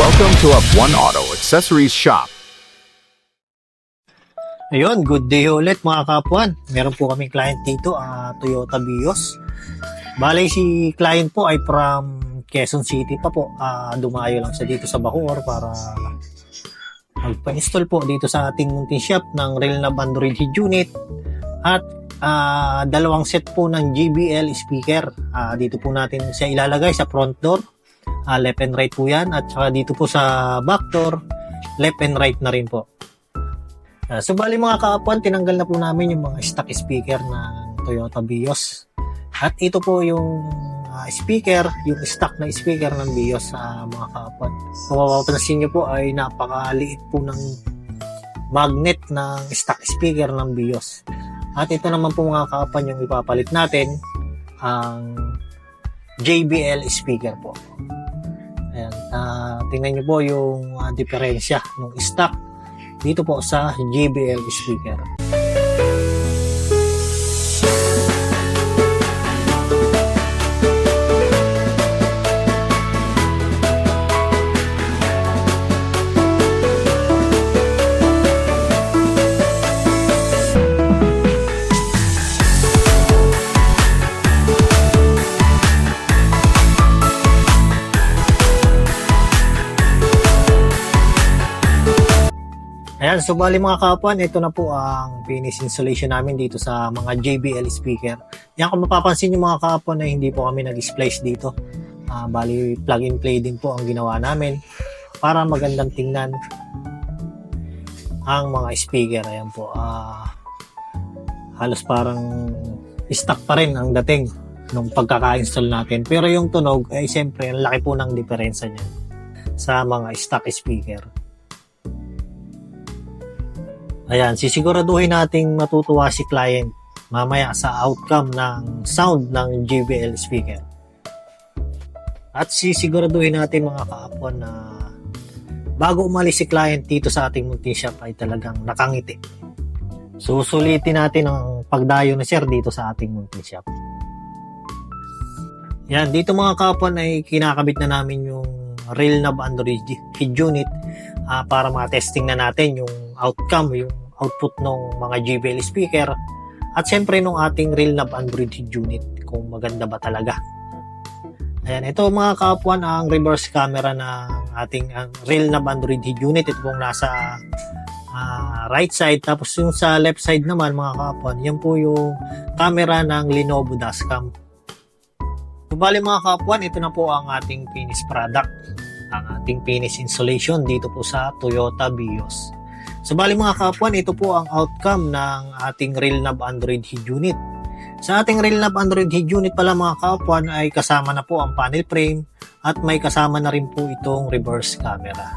Welcome to Up1 Auto Accessories Shop. Ayun, good day ulit mga kapuan. Meron po kaming client dito, Toyota Vios. Bale si client po ay from Quezon City pa po. Dumayo lang siya dito sa Bacoor para magpa-install po dito sa ating munting shop ng Relnab Android head unit at dalawang set po ng JBL speaker. Dito po natin siya ilalagay sa front door. Left and right po yan, at saka dito po sa back door, left and right na rin po. So bali mga kaapuan, tinanggal na po namin yung mga stock speaker ng Toyota Vios. At ito po yung speaker, yung stock na speaker ng Vios sa mga kaapuan. Kung mapapansin nyo po ay napakaliit po ng magnet ng stock speaker ng Vios. At ito naman po mga kaapuan yung ipapalit natin, ang JBL speaker po. Ayan, tingnan nyo po yung diferensya ng stock dito po sa JBL speaker. Ayan, so bali mga kapuan, ito na po ang finish installation namin dito sa mga JBL speaker. Yan, kung mapapansin nyo mga kapuan na hindi po kami nag-splice dito. Bali plug and play din po ang ginawa namin para magandang tingnan ang mga speaker. Ayan po, halos parang stock pa rin ang dating nung pagkaka-install natin. Pero yung tunog ay siyempre ang laki po ng diferensya niya sa mga stock speaker. Ayan, sisiguraduhin nating matutuwa si client mamaya sa outcome ng sound ng JBL speaker. At sisiguraduhin natin mga kaapuan na bago umalis si client dito sa ating munting shop ay talagang nakangiti. Susulitin natin ang pagdayo na sir dito sa ating munting shop. Yan, dito mga kaapuan ay kinakabit na namin yung Relnab Android head unit para ma-testing na natin yung outcome, yung output ng mga JBL speaker at syempre nung ating Relnab Android head unit kung maganda ba talaga. Ayan, ito mga kapuan ang reverse camera ng ating Relnab Android head unit. Ito pong nasa right side, tapos yung sa left side naman mga kapuan, yan po yung camera ng Lenovo dashcam. Bali mga kapuan, ito na po ang ating finished product, ang ating finished installation dito po sa Toyota Vios. So bali mga kapuan, ito po ang outcome ng ating Relnab Android head unit. Sa ating Relnab Android head unit pala mga kapuan ay kasama na po ang panel frame at may kasama na rin po itong reverse camera.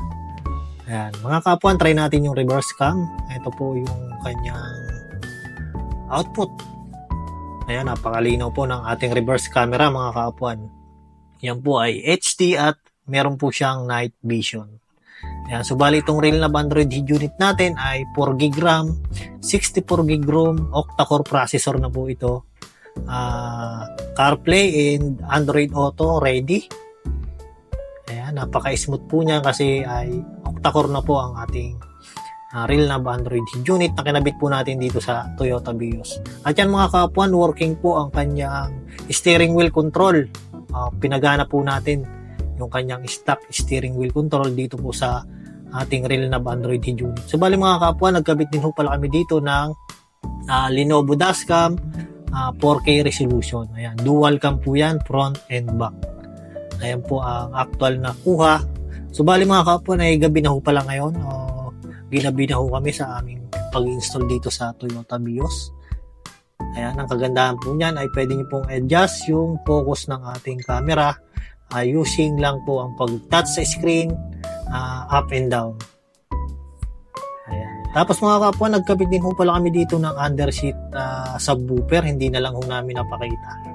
Ayan, mga kapuan, try natin yung reverse cam. Ito po yung kanyang output. Ayan, napakalinaw po ng ating reverse camera mga kapuan. Yan po ay HD at meron po siyang night vision. Ayan, so bali itong Relnab Android head unit natin ay 4GB RAM, 64GB ROM, octa-core processor na po ito. CarPlay and Android Auto ready. Ayan, napaka-smooth po niya kasi ay octa-core na po ang ating Relnab Android head unit na kinabit po natin dito sa Toyota Vios. At yan mga kapuan, working po ang kanyang steering wheel control. Pinagana po natin yung kanyang stock steering wheel control dito po sa ating Relnab Android head unit. So bali mga kapuan, nagkabit din po pala kami dito ng Lenovo dashcam 4K resolution. Ayan, dual cam po yan, front and back. Ayan po ang actual na kuha. So bali mga kapuan ay gabi na po pala ngayon. Ginabi na po kami sa aming pag-install dito sa Toyota Vios. Ayan, ang kagandahan po niyan ay pwede nyo pong adjust yung focus ng ating camera using lang po ang pag-touch sa screen up and down. Ayan. Tapos mga kapuan, nagkabit din po pala kami dito ng underseat subwoofer. Hindi na lang ho namin napakita.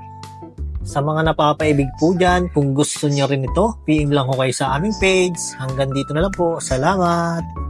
Sa mga napapaibig po dyan, kung gusto nyo rin ito, PM lang ho kayo sa aming page. Hanggang dito na lang po. Salamat!